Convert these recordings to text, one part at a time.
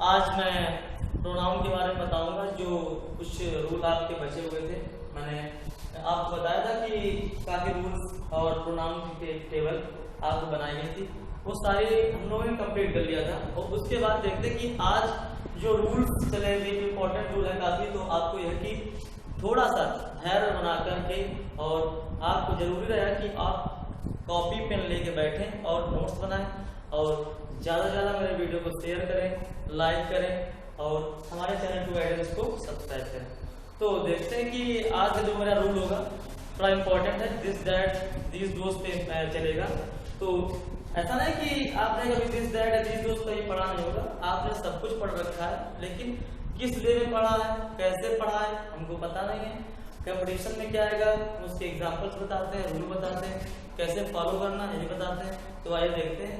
आज मैं प्रोनाउन के बारे में बताऊंगा। जो कुछ रूल आपके बचे हुए थे, मैंने आपको बताया था कि काफी रूल्स और प्रोनाउन की टेबल आपको बनाई गई थी, वो सारे हम लोगों ने कंप्लीट कर लिया था। और उसके बाद देखते कि आज जो रूल्स चले हुए इम्पोर्टेंट रूल है काफी, तो आपको यह कि थोड़ा सा धैर्य बना करके, और आपको जरूरी रहेगा कि आप कॉपी पेन लेके बैठें और नोट्स बनाएं, और ज़्यादा से ज़्यादा मेरे वीडियो को शेयर करें, लाइक करें, और हमारे चैनल टू गाइडेंस को सब्सक्राइब करें। तो देखते हैं कि आज का जो मेरा रूल होगा थोड़ा इम्पोर्टेंट है। दिस दैट दीज दोस्त पे चलेगा। तो ऐसा नहीं कि आपने कभी दिस दैट दीज दोस्त का ही पढ़ा नहीं होगा, आपने सब कुछ पढ़ रखा है, लेकिन किस वे में पढ़ा है, कैसे पढ़ा है, हमको पता नहीं है। कंपटीशन में क्या आएगा, उसके एग्जाम्पल्स बताते हैं, रूल बताते हैं, कैसे फॉलो करना है ये बताते हैं। तो आइए देखते हैं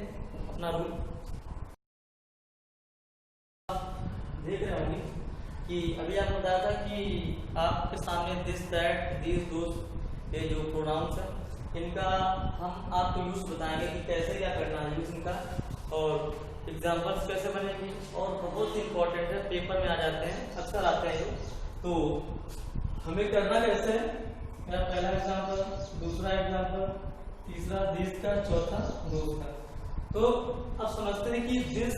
अपना रूल। देख रहे होंगे कि अभी आपको बताया था कि आपके सामने दिस दैट दीज दोस्त, ये जो प्रोनाउंस है, इनका हम आपको यूज बताएंगे कि कैसे क्या करना है यूज इनका, और एग्जाम्पल्स कैसे बनेंगे। और बहुत ही इंपॉर्टेंट है, पेपर में आ जाते हैं, अक्सर आते हैं ये। तो हमें करना कैसे है, मेरा पहला एग्जाम्पल, दूसरा एग्जाम्पल, तीसरा दिस का, चौथा दोस्त का। तो अब समझते हैं कि दिस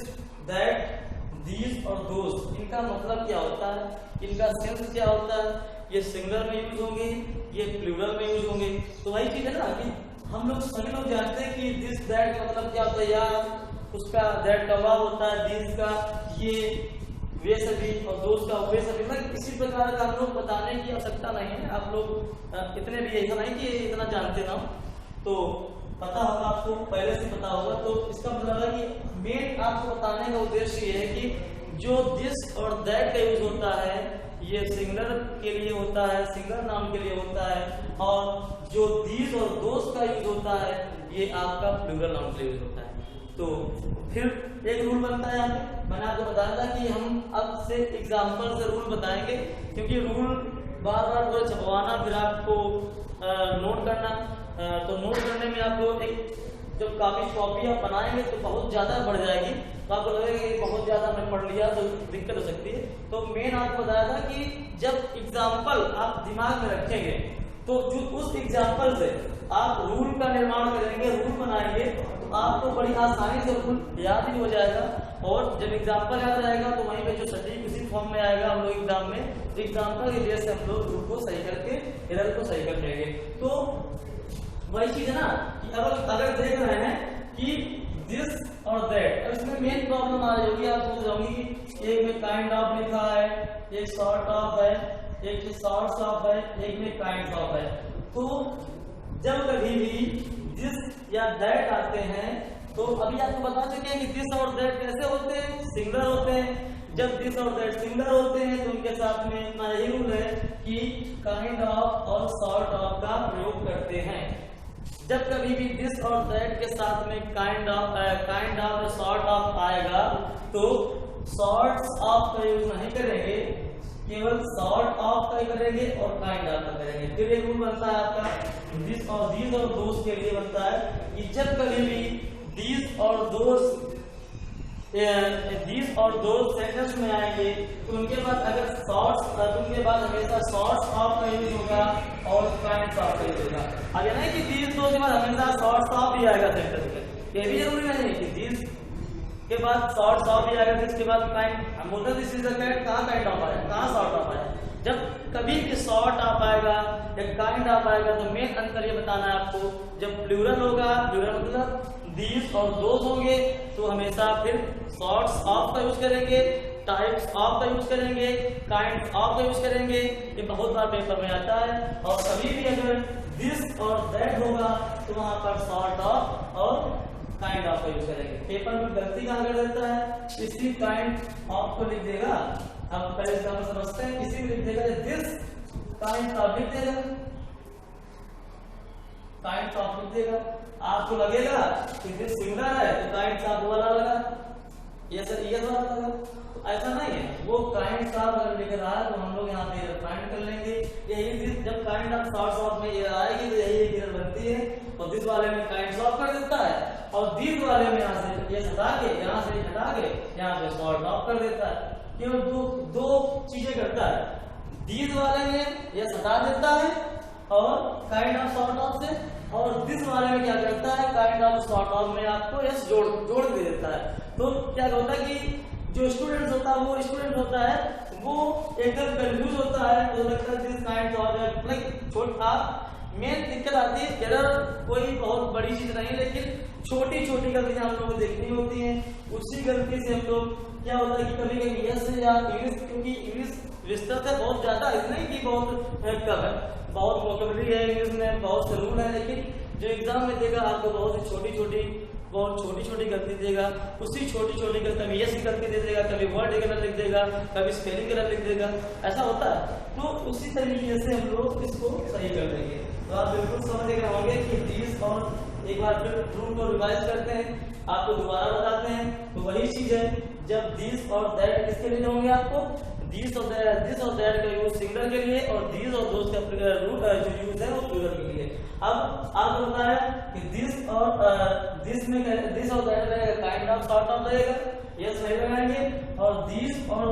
दैट दीज और दोस्त, इनका मतलब क्या होता है, इनका सेंस क्या होता है, ये सिंगुलर में यूज होंगे, ये प्लूरल में यूज होंगे। तो वही चीज है ना कि हम लोग सभी लोग जानते हैं कि दिस दैट का मतलब क्या होता है, या उसका दैट का वाव होता है, दीज का ये वे सभी, और दोस्त का वे सभी। मतलब किसी प्रकार का हम लोग बताने की आवश्यकता नहीं है, आप लोग इतने भी ऐसा नहीं कि इतना जानते ना, तो पता होगा आपको, पहले से पता होगा। तो इसका मतलब है कि मेन आपको बताने का उद्देश्य ये है कि जो दिस और दैट का यूज होता है, ये सिंगुलर के लिए होता है, सिंगुलर नाउन के लिए होता है, और जो दीज और दोस्त का यूज होता है, ये आपका प्लूरल नाउन के लिए यूज होता है। तो फिर एक रूल बनता है यहाँ पे, मैंने आपको बताया था कि हम अब से एग्जाम्पल से रूल बताएंगे, क्योंकि रूल बार बार वो छपवाना, फिर आपको नोट करना। तो नोट करने में आपको एक जब काफी कॉपी आप बनाएंगे तो बहुत ज्यादा बढ़ जाएगी, तो आपको लगेगा कि बहुत ज्यादा मैंने पढ़ लिया, तो दिक्कत हो सकती है। तो मेन आपको बताया था कि जब एग्जाम्पल आप दिमाग में रखेंगे, तो जो उस एग्जाम्पल से आप रूल का निर्माण करेंगे, रूल बनाएंगे, तो आपको बड़ी आसानी से रूल याद ही हो जाएगा। और जब एग्जाम्पल याद रहेगा तो वहीं पे जो सटीक उसी फॉर्म में आएगा हम लोग एग्जाम में, तो एग्जाम्पल की वजह से हम लोग रूल को सही करके एरर को सही कर लेंगे। तो वही चीज है ना कि अगर देख रहे हैं कि दिस और दैट, इसमें मेन प्रॉब्लम आ रही होगी, आप सोच रहोगी कि एक में काइंड ऑफ लिखा है, एक सॉर्ट ऑफ है, एक में सॉर्ट्स ऑफ है, एक में काइंड ऑफ है। तो जब कभी भी दिस या दैट आते हैं, तो अभी आपको बता चुके हैं कि दिस और दैट कैसे होते हैं, सिंगुलर होते हैं। जब दिस और दैट सिंगुलर होते हैं तो उनके साथ में इतना यही रूल है कि काइंड ऑफ और सॉर्ट ऑफ का प्रयोग करते हैं। जब कभी भी दिस और दैट के साथ में काइंड ऑफ और सॉर्ट ऑफ आएगा, तो सॉर्ट्स ऑफ का यूज नहीं करेंगे, केवल सॉर्ट ऑफ का ही करेंगे और काइंड ऑफ का करेंगे। फिर एक रूल बनता है आपका दिस और दीज और दोस्त के लिए बनता है कि जब कभी भी दीज और दोस्त सेंटेंस में आएंगे, तो उनके बाद अगर उनके बाद हमेशा सॉर्ट्स ऑफ का यूज होगा और काइंड ऑफ का यूज होगा। अब ये नहीं कि दीज दोस्त के बाद हमेशा सॉर्ट्स ऑफ ही आएगा सेंटेंस में, ये भी जरूरी नहीं कि दीज के बाद सॉर्ट्स ऑफ ही आएगा, इसके बाद काइंड। हम बोलते हैं दिस इज अ कैट, कहाँ काइंड ऑफ आया, कहाँ सॉर्ट ऑफ आया। जब कभी भी सॉर्ट ऑफ आएगा या काइंड ऑफ आएगा, तो मेन अंतर ये बताना है आपको, जब प्लूरल होगा, प्लूरल मतलब दीज और दोस्त होंगे, तो हमेशा फिर सॉर्ट्स ऑफ का यूज करेंगे, टाइप्स ऑफ का यूज करेंगे, काइंड ऑफ का यूज करेंगे। ये बहुत बार पेपर में आता है। और कभी भी अगर दिस और दैट होगा तो वहां पर सॉर्ट ऑफ और काइंड ऑफ का यूज करेंगे। पेपर में गलती कहां कर देता है, इसी काइंड ऑफ को लिख देगा। अब पहले इसका समझते हैं, इसी में लिख देगा दिस काइंड ऑफ लिख देगा, काइंड ऑफ लिख देगा। आपको लगेगा कि दिस सिंगुलर है तो काइंड ऑफ वाला लगा, ये सर ये वाला लगा, तो ऐसा नहीं है। वो काइंड ऑफ अगर लिख रहा है तो हम लोग यहाँ पे फाइंड कर लेंगे। यही जब काइंड ऑफ सॉर्ट्स ऑफ में ये आएगी तो यही एक एरर बनती है, और दिस वाले में काइंड ऑफ कर देता है, और दीज वाले में यहाँ से ये हटा के यहाँ पे सॉर्ट ऑफ कर देता है। केवल दो चीजें करता है, दीज वाले में यस हटा देता है और काइंड ऑफ सॉर्ट ऑफ से, और दिस वाले में क्या करता है, काइंड ऑफ सॉर्ट ऑफ में आपको यस जोड़ दे देता है। तो क्या होता है कि जो स्टूडेंट होता है वो एकदम कंफ्यूज होता है, तो लगता है दिस काइंड ऑफ लाइक छोटा मेन दिक्कत आती है, एरर कोई बहुत बड़ी चीज नहीं, लेकिन छोटी छोटी गलतियां हम लोग को देखनी होती हैं। उसी गलती से हम लोग क्या होता है कि कभी कभी यस या इंग्लिश, क्योंकि इंग्लिश विस्तृत है बहुत ज्यादा, इसलिए कि बहुत कम है, बहुत वोकैबुलरी है इंग्लिश में, बहुत से रूल है, लेकिन जो एग्जाम में देगा आपको बहुत छोटी छोटी गलती देगा। उसी छोटी गलती, कभी यस की गलती दे देगा, कभी वर्ड गलत लिख देगा, कभी स्पेलिंग गलत लिख देगा, ऐसा होता है। तो उसी तरीके से हम लोग इसको सही कर देंगे। तो आप बिल्कुल समझ गए होंगे कि दिस, और एक बार फिर रूल को रिवाइज करते हैं, आपको दोबारा बताते हैं। तो वही चीज है, जब दिस और दैट किसके लिए होंगे, आपको दिस और दैट का यूज सिंगुलर के लिए, और दिस और दोस्त का रूट जो यूज है वो प्लूरल के लिए। अब आपको पता है कि दिस और दैट में काइंड ऑफ सॉर्ट ऑफ रहेगा, यस वही लगाएंगे, और दिस और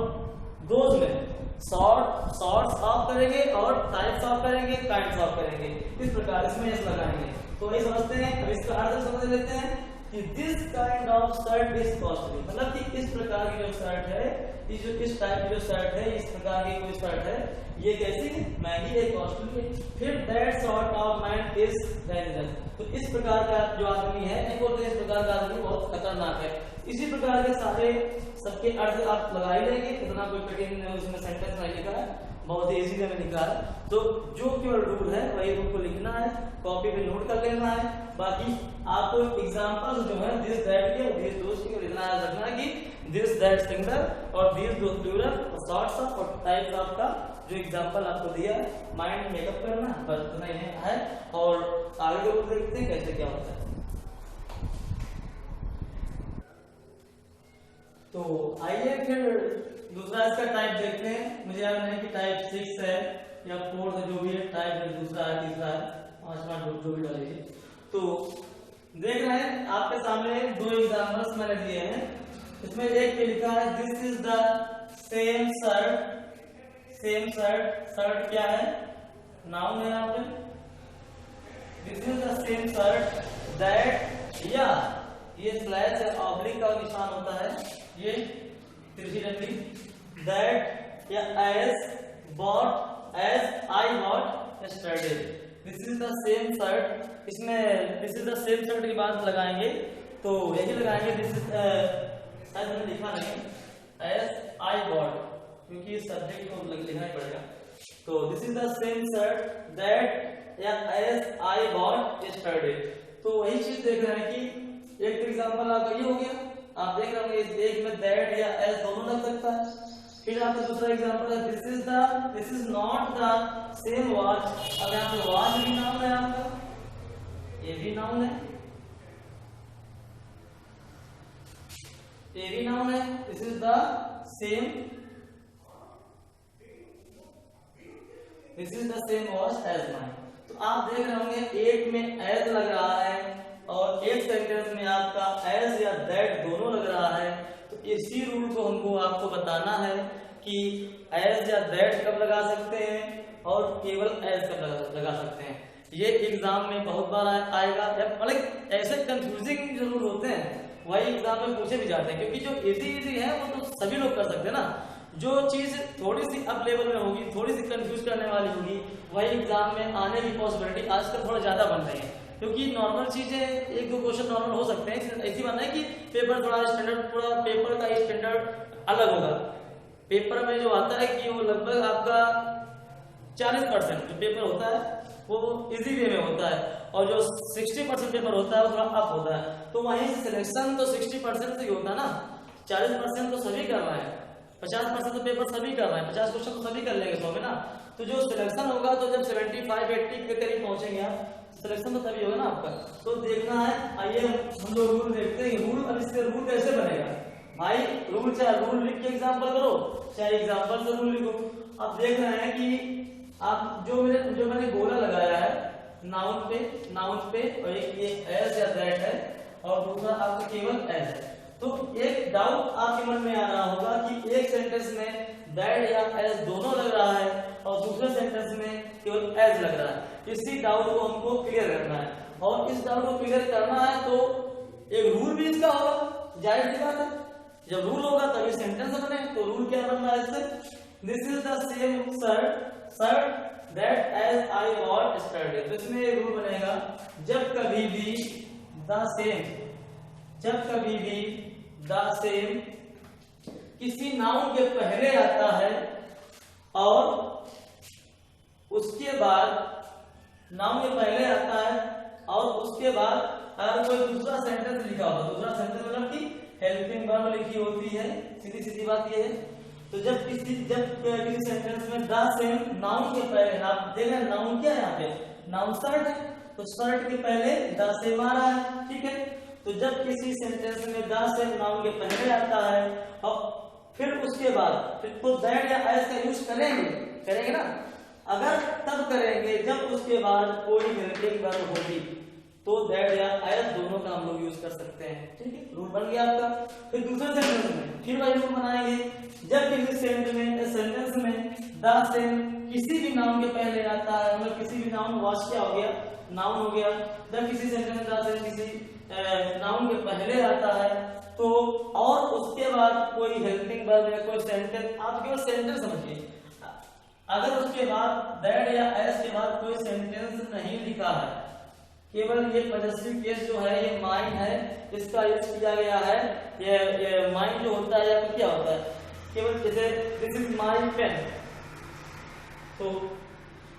दोस्त में सॉर्ट्स ऑफ करेंगे और टाइप्स ऑफ करेंगे, काइंड्स ऑफ करेंगे, इस प्रकार इसमें यस लगाएंगे। तो वही समझते हैं। अब इसका अर्थ समझ लेते हैं कि this kind of shirt is costly, मतलब कि इस प्रकार की जो शर्ट है, इस टाइप की जो शर्ट है, इस प्रकार की कोई शर्ट है, ये कैसी महंगी है, कॉस्टली है। फिर that sort of man is dangerous, तो इस प्रकार का जो आदमी है, एक और इस प्रकार का आदमी बहुत खतरनाक है। इसी प्रकार के सारे सबके अर्थ आप लगा ही लेंगे, इतना कोई कठिन उसमें सेंटेंस नहीं लिखा है, बहुत ही इजी में लिखा है। तो जो केवल रूल है वही रूल को लिखना है, कॉपी पे नोट कर लेना है। बाकी आपको एग्जांपल जो है दिस दैट के, दिस दोस्त के इतना याद रखना है कि दिस दैट सिंगुलर और दिस दो प्लूरल, सॉर्ट्स ऑफ और टाइप्स ऑफ का जो एग्जांपल आपको दिया है, माइंड मेकअप करना बस इतना ही है। और आगे को देखते हैं कैसे क्या होता है। तो आइए फिर दूसरा इसका टाइप देखते हैं। मुझे याद नहीं कि टाइप 6 है या 4 है, जो भी है टाइप है, दूसरा है, तीसरा है, 5 जो भी डालिए। तो देख रहे हैं आपके सामने दो एग्जाम्पल्स मैंने दिए हैं। इसमें एक पे लिखा है this is the same shirt. Shirt क्या है, नाउन है यहाँ पे। This is the same shirt that, या ये स्लैश या ऑब्लिक का निशान होता है, ये तिरछी डंडी, दैट या as I bought yesterday. This is the same shirt, इसमें this is the same shirt की बात लगाएंगे तो यही लगाएंगे, दिस इज शायद मैंने लिखा नहीं, एज आई बॉट, क्योंकि सब्जेक्ट को लिखना ही पड़ेगा। तो this is the same shirt that या एज आई बॉट यस्टरडे। तो वही चीज देख रहे हैं कि एक एग्जांपल आपका ये हो गया, आप देख रहे होंगे एक में दैट या एज दोनों लग सकता है। फिर आपका दूसरा एग्जांपल है this is not the same watch. अब यहाँ पे वॉच भी नाउन है आपका, ये भी नाउन है, ये भी नाउन है। This is the same watch as mine. तो आप देख रहे होंगे एक में एज लग रहा है और एक सेंटेंस में आपका एज या दैट दोनों लग रहा है। तो इसी रूल को हमको आपको बताना है कि एज या दैट कब लगा सकते हैं और केवल एज कब लगा सकते हैं। ये एग्जाम में बहुत बार आएगा, मतलब ऐसे कंफ्यूजिंग जो रूल होते हैं वही एग्जाम में पूछे भी जाते हैं, क्योंकि जो इजी है वो तो सभी लोग कर सकते हैं ना। जो चीज थोड़ी सी अप लेवल में होगी, थोड़ी सी कंफ्यूज करने वाली होगी, वही एग्जाम में आने की पॉसिबिलिटी आजकल थोड़ा ज्यादा बन रही है। क्योंकि नॉर्मल चीजें एक दो क्वेश्चन नॉर्मल हो सकते हैं, ऐसी बात है कि पेपर थोड़ा स्टैंडर्ड, पूरा पेपर का स्टैंडर्ड अलग होगा। पेपर में जो आता है कि वो लगभग आपका 40% जो पेपर होता है वो इजी वे में होता है, और जो 60% पेपर होता है वो थोड़ा अप होता है। तो वहीं सिलेक्शन तो 60% से ही होता है ना, 40% तो सभी कर रहे हैं, 50% तो पेपर सभी कर रहे हैं, 50 क्वेश्चन तो सभी कर लेंगे 100 में ना। तो जो सिलेक्शन होगा, तो जब 75-80 के करीब पहुंचेंगे आप, सिलेक्शन तो तभी होगा ना आपका। तो देखना है, आइए हम लोग रूल देखते हैं। रूल, अब इससे रूल कैसे बनेगा भाई, रूल चाहे रूल लिख के एग्जाम्पल करो, चाहे एग्जाम्पल से रूल लिखो। अब देख रहे हैं कि आप जो मैंने गोला लगाया है नाउन पे, और एक ये एज या दैट है, और दूसरा आपका केवल एज है। तो एक डाउट आपके मन में आ रहा होगा कि एक सेंटेंस में दैट या एज दोनों लग रहा है और दूसरे सेंटेंस में केवल एज लग रहा है। इसी डाउट को हमको क्लियर करना है, और इस डाउट को क्लियर करना है तो एक रूल भी इसका होगा, जाहिर सी बात है। जब रूल होगा तभी सेंटेंस बने। तो रूल क्या बन रहा है इससे, this is the same shirt that as I what study. तो इसमें एक रूल बनेगा, जब कभी भी द सेम किसी नाउन के पहले आता है और उसके बाद नाउन के पहले आता है और उसके बाद अगर कोई दूसरा सेंटेंस लिखा होगा, दूसरा सेंटेंस मतलब कि हेल्पिंग वर्ब लिखी होती है, सीधी सीधी बात ये है। तो जब किसी सेंटेंस में द सेम नाउन के पहले, आप देख रहे हैं नाउन क्या है यहाँ पे, नाउन शर्ट है, तो शर्ट के पहले द सेम आ रहा है, ठीक है। तो जब किसी सेंटेंस में द सेम नाउन के पहले आता है और फिर उसके बाद फिर तो दैट या एज का यूज करेंगे ना, अगर तब करेंगे जब उसके बाद कोई हेल्पिंग वर्ब होगी, तो दैट या एज दोनों का हम लोग यूज कर सकते हैं, ठीक है। रूल बन गया आपका। फिर दूसरे सेंटेंस में फिर वही रूल बनाएंगे, जब किसी सेंटेंस में द सेम किसी भी नाउन के पहले आता है, मतलब किसी भी नाउन वाच क्या हो गया, नाउन हो गया, जब किसी सेंटेंस में द सेम किसी नाउन के पहले आता है तो और उसके बाद कोई हेल्पिंग वर्ब या कोई सेंटेंस, आप केवल सेंटेंस समझिए, अगर उसके बाद दैट या एज के बाद कोई सेंटेंस नहीं लिखा है, केवल ये पॉजिटिव केस जो है ये माइन है, इसका यूज किया गया है। ये माइन जो होता है या क्या होता है, केवल जैसे दिस इज माय पेन, तो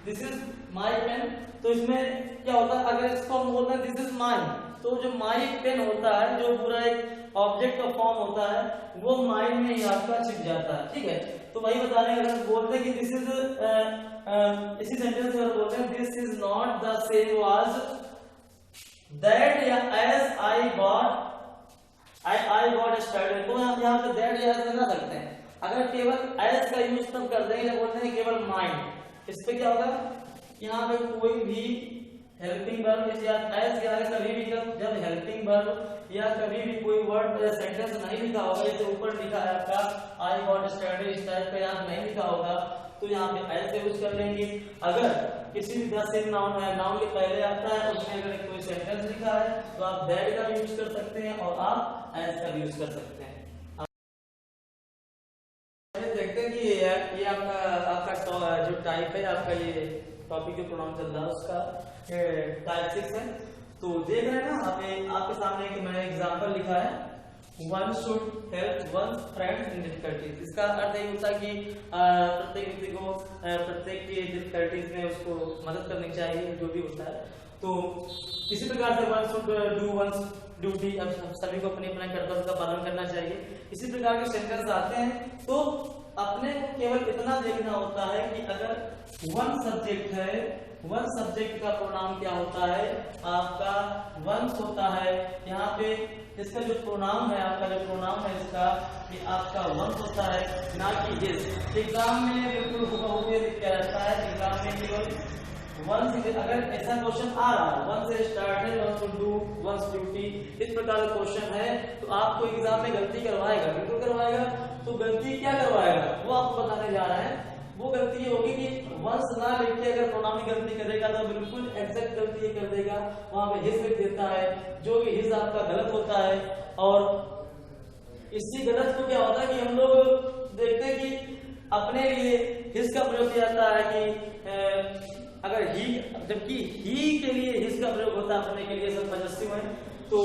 दिस इज माय पेन, तो इसमें क्या होता है, अगर इसको हम बोलते हैं दिस इज माइन, तो जो माई पेन होता है, जो पूरा एक ऑब्जेक्ट का फॉर्म होता है, वो माइंड में ही आपका छिप जाता है, ठीक है। तो वही बताने अगर बोलते हैं कि दिस इज इसी सेंटेंस में बोलते हैं this is not the same was that या एज आई गॉट स्टार्टेड, तो यहाँ पे दैट या एज लगा सकते हैं। अगर केवल एज का यूज तब कर देंगे जब बोलते हैं केवल माइंड, इस पे क्या होगा, यहाँ पे कोई भी हेल्पिंग वर्ब या एज के आगे कभी भी जब हेल्पिंग वर्ब या कभी भी कोई वर्ड सेंटेंस नहीं लिखा होगा, जैसे ऊपर लिखा है आपका आई गॉट स्टार्टेड, इस टाइप का यहाँ नहीं लिखा होगा, तो यहाँ पे एज से यूज कर लेंगे। अगर किसी भी द सेम नाउन है, नाउन के पहले आता है, उसमें अगर कोई सेंटेंस लिखा है तो आप दैट का भी यूज कर सकते हैं और आप एज का भी यूज कर सकते हैं। देखते हैं कि ये आपका जो टाइप है, आपका ये टॉपिक जो प्रोनाउन चल रहा है उसका टाइप 6 है। तो देख रहे हैं ना, आपके सामने एक मैंने एग्जांपल लिखा है, one should help one friend in difficulties. इसका अर्थ ये होता है कि प्रत्येक व्यक्ति को प्रत्येक की डिफिकल्टीज में उसको मदद करनी चाहिए, जो भी होता है। तो किसी प्रकार से one should do once duty, अब सभी को अपने अपने कर्तव्य का पालन करना चाहिए। इसी प्रकार के सेंटेंस आते हैं, तो अपने को केवल इतना देखना होता है कि अगर वन सब्जेक्ट है, वन सब्जेक्ट का प्रोनाउन क्या होता है, आपका वंस होता है। यहाँ पे इसका जो प्रोनाउन है, आपका जो प्रोनाउन है इसका, कि आपका वंस होता है, ना कि हिज। एग्जाम में बिल्कुल हुबहू क्या रहता है, एग्जाम में केवल वंस, अगर ऐसा क्वेश्चन आ रहा है वन से started, one two do, once duty, इस प्रकार का क्वेश्चन है, तो आपको एग्जाम में गलती करवाएगा, बिल्कुल करवाएगा। तो गलती क्या करवाएगा वो आपको बताने जा रहा है। वो गलती ये होगी कि वंस ना लिख के अगर प्रोनाउन की गलती करेगा तो बिल्कुल एग्जैक्ट गलती ये कर देगा, वहां पे हिज लिख देता है, जो कि हिज आपका गलत होता है। और इसी गलत को क्या होता है कि हम लोग देखते हैं कि अपने लिए हिज का प्रयोग किया जाता है कि अगर ही, जबकि ही के लिए हिज का प्रयोग होता है अपने के लिए, सब पॉजिटिव है। तो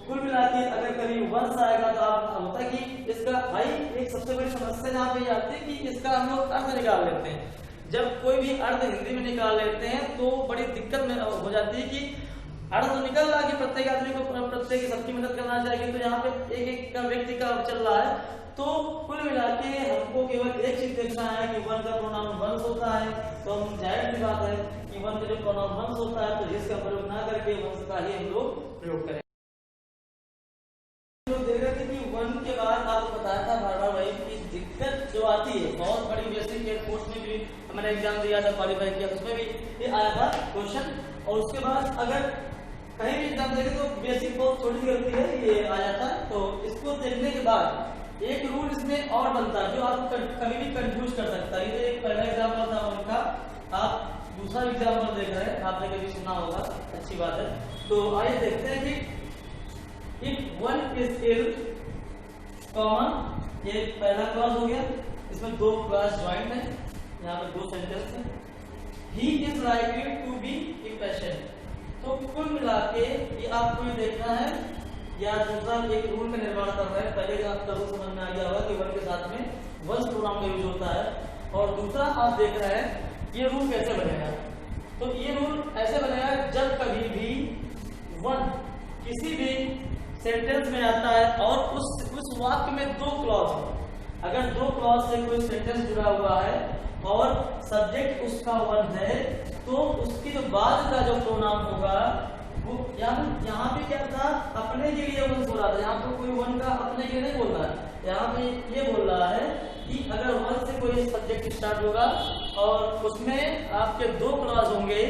कुल मिला के अगर कभी वंस आएगा तो आप होता है कि इसका भाई एक सबसे बड़ी समस्या यहाँ पे आती है कि इसका हम लोग अर्थ निकाल लेते हैं। जब कोई भी अर्थ हिंदी में निकाल लेते हैं तो बड़ी दिक्कत में हो जाती है कि अर्थ तो निकल रहा है कि प्रत्येक आदमी को प्रत्येक सबकी मदद करना चाहिए, तो यहाँ पे एक का व्यक्ति का चल रहा है। तो कुल मिला के हमको केवल एक चीज देखना है कि वन का प्रोनाउन वंस होता है, तो हम जाहिर सी बात है कि वन का जो प्रोनाउन वंस होता है तो इसका प्रयोग ना करके वंस का ही हम लोग प्रयोग करें। देख रहे थे कि वन के बाद आपको बताया था बार-बार भाई की दिक्कत जो आती है, बहुत बड़ी बेसिक कोर्स में भी मैंने एग्जाम दिया था, क्वालिफाई किया, उसमें भी ये आया था क्वेश्चन। और उसके बाद अगर कहीं भी एग्जाम देखे तो बेसिक बहुत छोटी गलती है ये आ जाता है। तो इसको देखने के बाद एक रूल इसमें और बनता है जो आपको कभी भी कंफ्यूज कर सकता है। ये एक पहला एग्जाम्पल था उनका, आप दूसरा एग्जाम्पल देख रहे हैं, आपने कभी सुना होगा, अच्छी बात है। तो आइए देखते हैं कि if one is ill common, ये पहला क्लॉज हो गया, इसमें दो क्लॉज ज्वाइंट है, यहाँ पे दो सेंटेंस है। He is likely to be impatient, तो कुल मिला के ये आपको ये देखना है या दूसरा एक रूल का निर्माण कर रहा है। पहले आपका रूल समझ में आ गया होगा कि वन के साथ में वंश प्रोनाउन का यूज होता है, और दूसरा आप देख रहे हैं ये रूल कैसे बनेगा। तो ये रूल ऐसे बनेगा जब कभी भी वन किसी भी सेंटेंस में आता है और उस वाक्य में दो क्लॉज हो, अगर दो क्लॉज से कोई सेंटेंस जुड़ा हुआ है और सब्जेक्ट उसका वन है, तो उसकी जो बाद का जो प्रोनाउन होगा वो यहाँ पे क्या था, अपने के लिए वन बोल रहा था। यहाँ पे कोई वन का अपने के लिए नहीं बोल रहा है, यहाँ पे ये बोल रहा है कि अगर वन से कोई सब्जेक्ट स्टार्ट होगा और उसमें आपके दो क्लॉज होंगे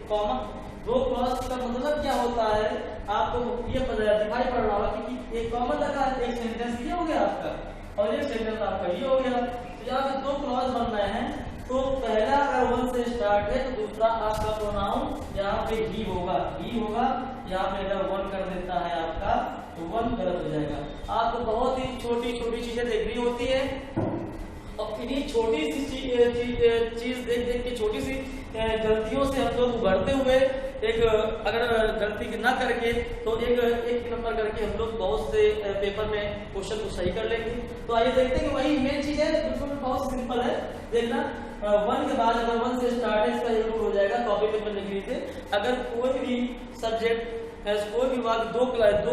कॉमन, दो क्लॉज का मतलब क्या होता है आपको ये दिखाई पड़ रहा होगा कि एक कॉमन लगा है, एक सेंटेंस ये हो गया आपका और एक सेंटेंस आपका ये हो गया। तो यहाँ पे दो क्लॉज बन रहे हैं, तो पहला अगर वन से स्टार्ट है तो दूसरा आपका प्रोनाउन यहाँ पे ही होगा, ही होगा। यहाँ पे अगर वन कर देता है आपका तो वन गलत हो जाएगा। आपको बहुत ही छोटी छोटी चीजें देखनी होती है, और इन्हीं छोटी सी चीज देख देख के छोटी सी गलतियों से हम लोग उभरते हुए एक अगर गलती ना करके तो एक नंबर करके हम लोग बहुत से पेपर में क्वेश्चन को सही कर लेंगे। तो आइए देखते हैं कि वही मेन चीज है, बिल्कुल बहुत सिंपल है। देखना वन के बाद अगर वन से स्टार्ट है, इसका ये रूल हो जाएगा, कॉपी पेपर लिख लीजिए। अगर कोई भी सब्जेक्ट कोई भी वाक्य दो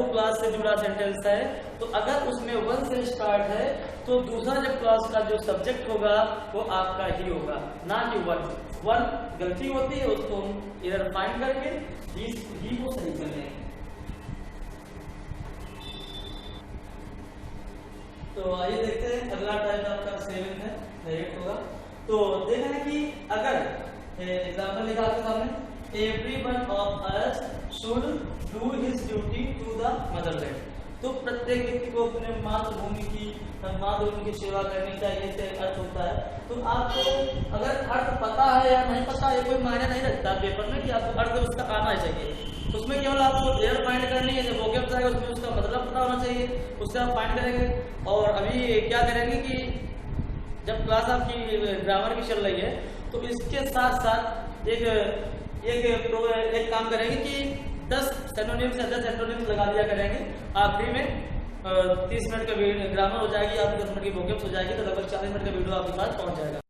क्लास से जुड़ा सेंटेंस है, तो अगर उसमें वन से स्टार्ट है तो दूसरा जब क्लास का जो सब्जेक्ट होगा वो आपका ही होगा, ना कि वन। वन गलती होती है, उसको हम इधर फाइंड करके ही को सही कर लेंगे। तो आइए देखते हैं अगला टाइप आपका 7 है, डायरेक्ट होगा। तो देखा है कि अगर एग्जाम्पल लिखा आपके सामने, everyone of us should do his duty to the motherland, तो प्रत्येक व्यक्ति को अपने मातृभूमि की सेवा करनी चाहिए, से अर्थ होता है। तो आपको अगर अर्थ पता है या नहीं पता, ये कोई मायने नहीं रखता पेपर में कि आपको अर्थ उसका आना चाहिए। उसमें केवल आपको एयर फाइंड करनी है, जब वोकैब आएगा उसमें उसका मतलब पता होना चाहिए, उससे आप फाइंड करेंगे। और अभी क्या करेंगे कि जब क्लास आपकी ग्रामर की चल रही है तो इसके साथ साथ एक काम करेंगे कि 10 सिनोनिम्स या 10 एंटोनिम्स लगा दिया करेंगे। आखिरी में 30 मिनट का ग्रामर हो जाएगी, आपकी 10 मिनट की वोकैब्स हो जाएगी, तो लगभग 40 मिनट का वीडियो आपके पास पहुंच जाएगा।